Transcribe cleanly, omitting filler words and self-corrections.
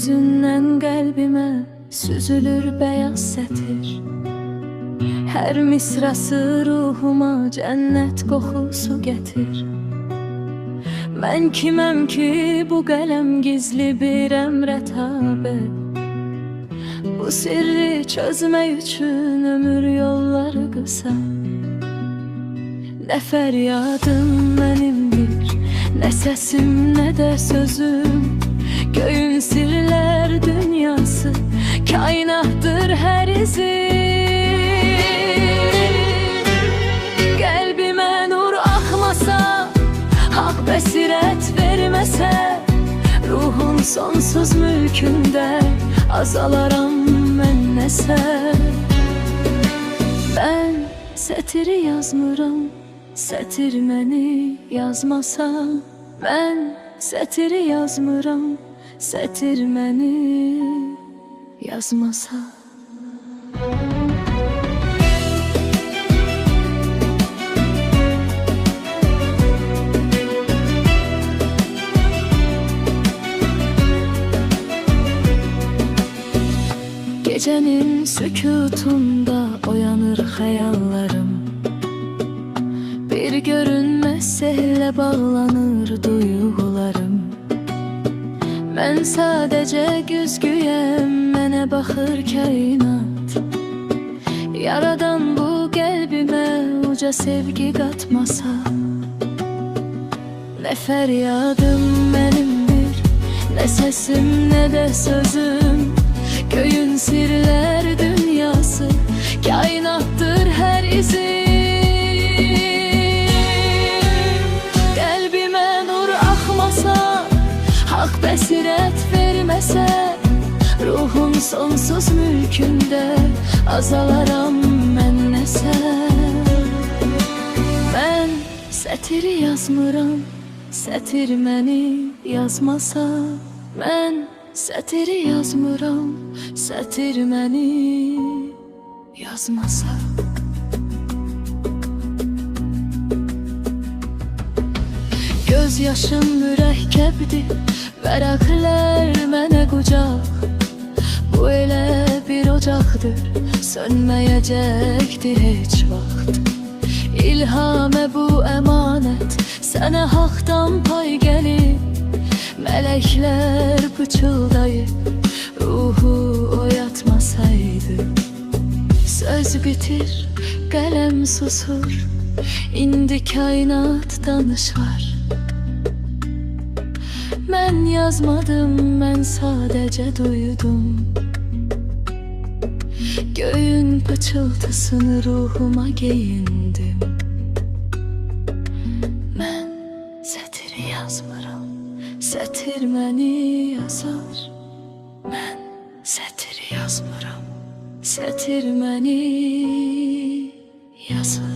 Üzündən qəlbimə süzülür bəyaz sətir. Hər misrası ruhuma cənnət qoxusu gətir. Mən kiməm ki, bu qələm gizli bir əmrə tabe. Bu sirri çözmək üçün ömür yolları qısa. Nə fəryadım mənimdir, nə səsim, nə də sözüm. Göyün sirlər dünyası, kainattır hər izim. Qəlbimə nur axmasa, haqq bəsirət verməsə, ruhun sonsuz mülkündə azalaram mən nəsə. Mən sətiri yazmıram, sətir məni yazmasa. Mən sətiri yazmıram, sətir məni yazmasa. Gecenin sükutunda oyanır xəyallarım. Bir görünməz sehlə bağlanır duyğularım. Mən sadəcə güzgüyəm, mənə baxır kainat. Yaradan bu qəlbimə uca sevgi qatmasa. Nə fəryadım mənimdir, nə səsim, nə də sözüm. Göyün sirlər dünyası, kainattır hər izim. Qəlbimə nur axmasa, haqq bəsirət verməsə, ruhun sonsuz mülkündə azalaram mən nəsə. Mən sətiri yazmıram, sətir məni yazmasa. Mən sətiri yazmıram, sətir məni yazmasa. Göz yaşım mürəkkəbdir, vərəqlər mənə qucaq. Bu elə bir ocaqdır, sönməyəcəkdir heç vaxt. İlhamə bu əmanət, sənə haqdan pay gəlir. Mələklər pıçıldayıb, ruhu oyatmasaydı. Söz bitir, qələm susur, indi kainat danışar. Mən yazmadım, mən sadəcə duydum. Göyün pıçıltısını ruhuma geyindim. Mən sətiri yazmıram, sətir məni yazar. Mən sətiri yazmıram, sətir məni yazar.